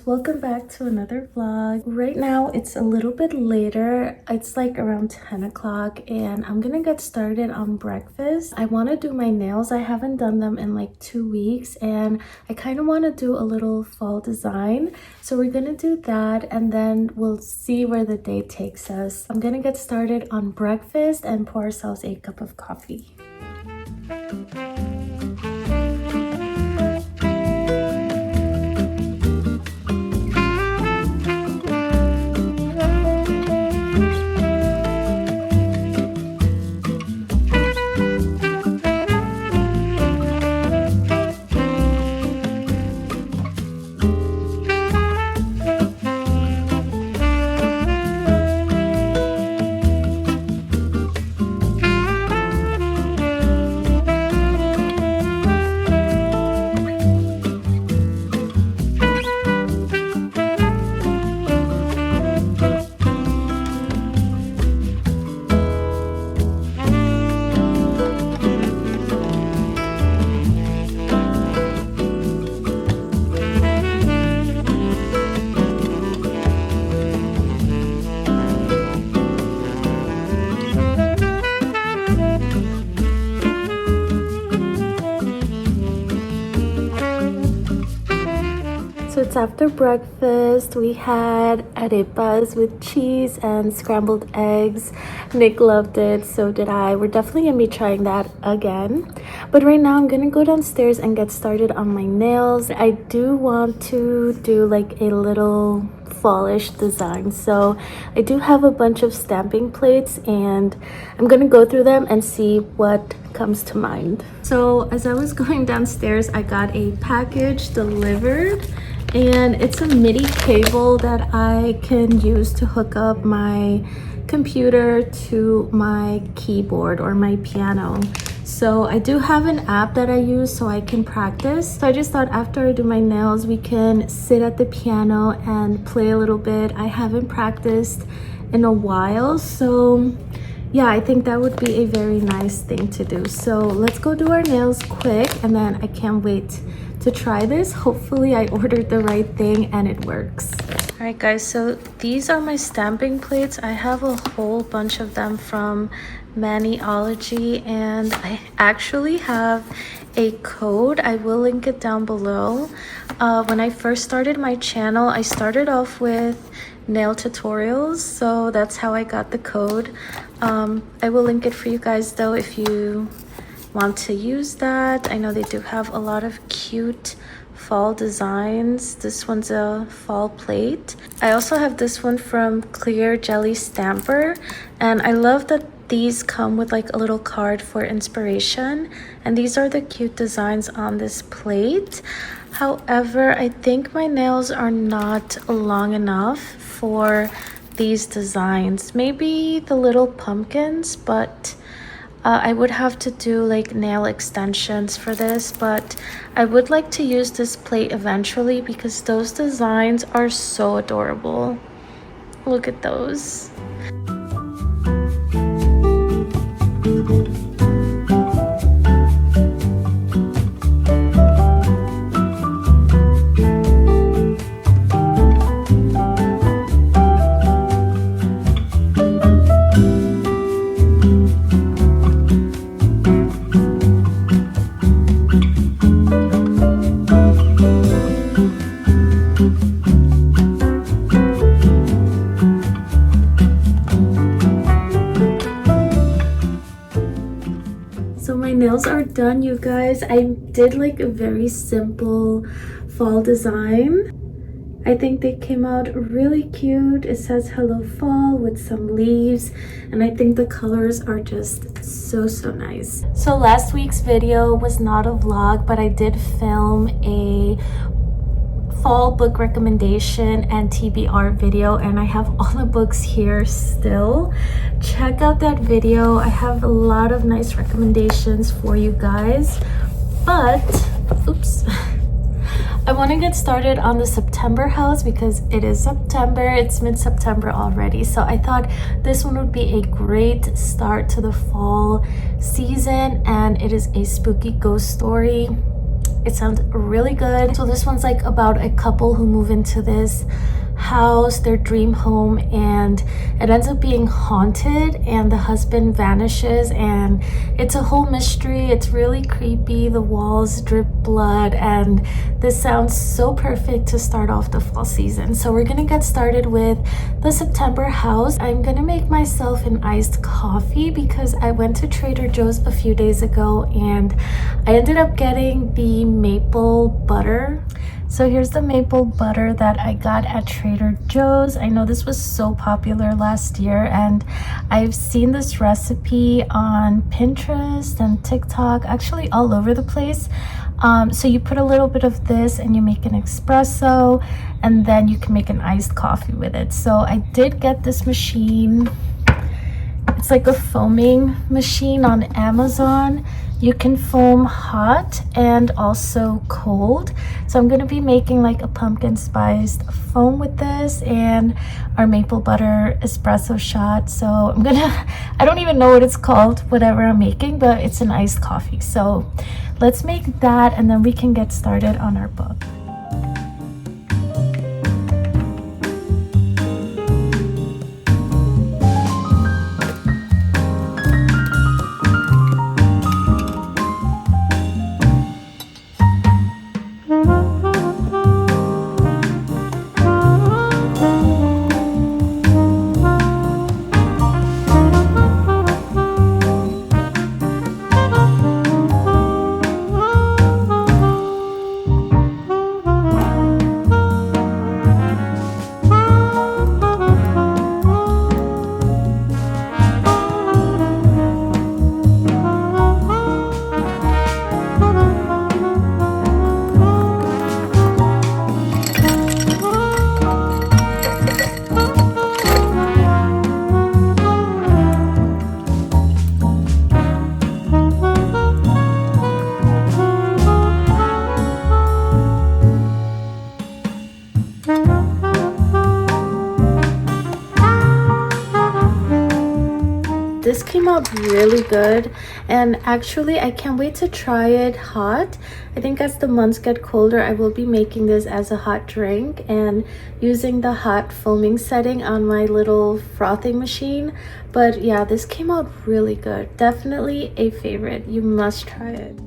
welcome back to another vlog. Right now it's a little bit later. It's like around 10 o'clock and I'm gonna get started on breakfast. I want to do my nails. I haven't done them in like 2 weeks and I kind of want to do a little fall design. So we're gonna do that and then we'll see where the day takes us. I'm gonna get started on breakfast and pour ourselves a cup of coffee. So it's after breakfast. We had arepas with cheese and scrambled eggs. Nick loved it, so did I. We're definitely gonna be trying that again. But right now I'm gonna go downstairs and get started on my nails. I do want to do like a little fallish design, so I do have a bunch of stamping plates and I'm gonna go through them and see what comes to mind. So as I was going downstairs, I got a package delivered and it's a MIDI cable that I can use to hook up my computer to my keyboard or my piano. So I do have an app that I use so I can practice. So I just thought after I do my nails, we can sit at the piano and play a little bit. I haven't practiced in a while, so yeah, I think that would be a very nice thing to do. So let's go do our nails quick and then I can't wait to try this. Hopefully I ordered the right thing and it works. All right guys, so these are my stamping plates. I have a whole bunch of them from Maniology and I actually have a code. I will link it down below. When I first started my channel, I started off with nail tutorials, so that's how I got the code. I will link it for you guys though if you want to use that. I know they do have a lot of cute fall designs. This one's a fall plate. I also have this one from Clear Jelly Stamper and I love that these come with like a little card for inspiration, and these are the cute designs on this plate. However, I think my nails are not long enough for these designs. Maybe the little pumpkins, but I would have to do like nail extensions for this, but I would like to use this plate eventually because those designs are so adorable. Look at those. Nails are done, you guys. I did like a very simple fall design. I think they came out really cute. It says hello fall with some leaves and I think the colors are just so nice. So last week's video was not a vlog, but I did film a fall book recommendation and TBR video and I have all the books here still. Check out that video. I have a lot of nice recommendations for you guys, but oops, I want to get started on the September house because it is September. It's mid-September already, so I thought this one would be a great start to the fall season, and it is a spooky ghost story. It sounds really good. So this one's like about a couple who move into this house, their dream home, and it ends up being haunted and the husband vanishes and it's a whole mystery. It's really creepy. The walls drip blood and this sounds so perfect to start off the fall season. So we're gonna get started with the September house. I'm gonna make myself an iced coffee because I went to Trader Joe's a few days ago and I ended up getting the maple butter. So here's the maple butter that I got at Trader Joe's. I know this was so popular last year and I've seen this recipe on Pinterest and TikTok, actually all over the place. So you put a little bit of this and you make an espresso and then you can make an iced coffee with it. So I did get this machine. It's like a foaming machine on Amazon. You can foam hot and also cold. So I'm gonna be making like a pumpkin spiced foam with this and our maple butter espresso shot. So I don't even know what it's called, whatever I'm making, but it's an iced coffee. So let's make that and then we can get started on our book. This came out really good and actually I can't wait to try it hot. I think as the months get colder I will be making this as a hot drink and using the hot foaming setting on my little frothing machine. But yeah, this came out really good. Definitely a favorite. You must try it.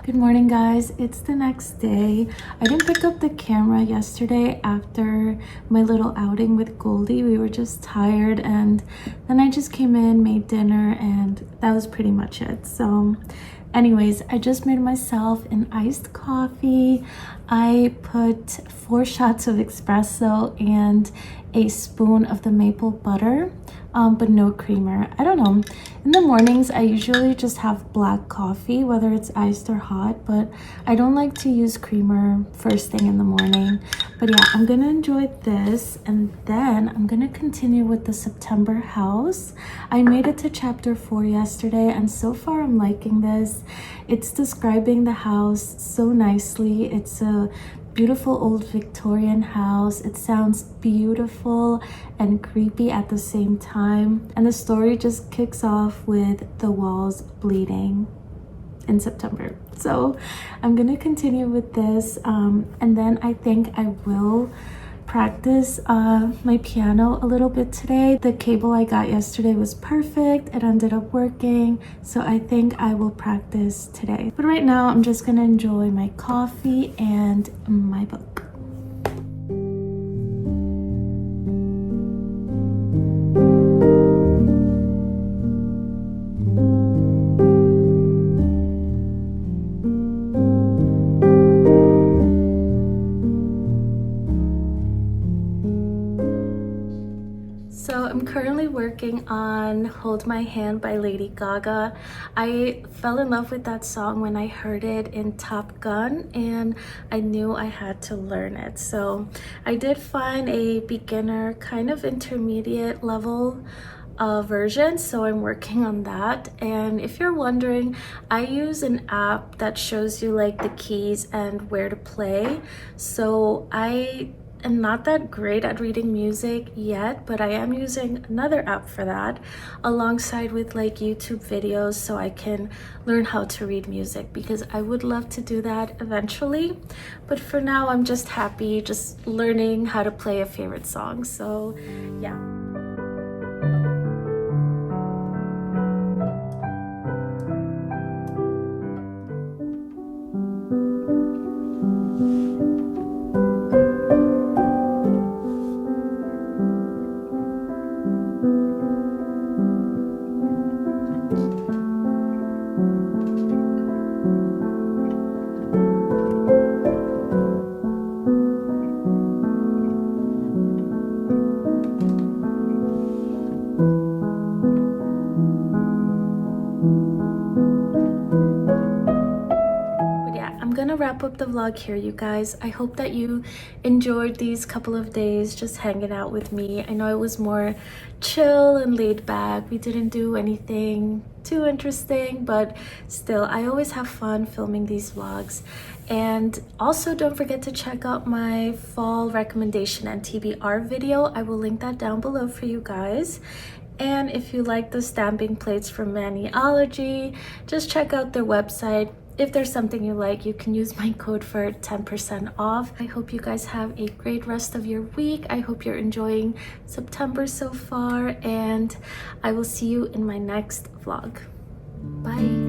Good morning guys, it's the next day. I didn't pick up the camera yesterday after my little outing with Goldie. We were just tired and then I just came in, made dinner, and that was pretty much it. So anyways, I just made myself an iced coffee. I put 4 shots of espresso and a spoon of the maple butter, but no creamer. I don't know. In the mornings, I usually just have black coffee, whether it's iced or hot, but I don't like to use creamer first thing in the morning. But yeah, I'm gonna enjoy this and then I'm gonna continue with the September house. I made it to chapter 4 yesterday and so far I'm liking this. It's describing the house so nicely. It's a beautiful old Victorian house. It sounds beautiful and creepy at the same time. And the story just kicks off with the walls bleeding in September. So I'm gonna continue with this, and then I think I will practice my piano a little bit today. The cable I got yesterday was perfect. It ended up working, so I think I will practice today. But right now I'm just gonna enjoy my coffee and my book. So I'm currently working on Hold My Hand by Lady Gaga. I fell in love with that song when I heard it in Top Gun, and I knew I had to learn it. So I did find a beginner, kind of intermediate level version, so I'm working on that. And if you're wondering, I use an app that shows you like the keys and where to play. So I'm not that great at reading music yet, but I am using another app for that, alongside with like YouTube videos, so I can learn how to read music, because I would love to do that eventually. But for now, I'm just happy just learning how to play a favorite song. So yeah. Gonna wrap up the vlog here, you guys. I hope that you enjoyed these couple of days just hanging out with me. I know it was more chill and laid back. We didn't do anything too interesting, but still, I always have fun filming these vlogs. And also, don't forget to check out my fall recommendation and TBR video. I will link that down below for you guys. And if you like the stamping plates from Maniology, just check out their website. If there's something you like, you can use my code for 10% off. I hope you guys have a great rest of your week. I hope you're enjoying September so far, and I will see you in my next vlog. Bye.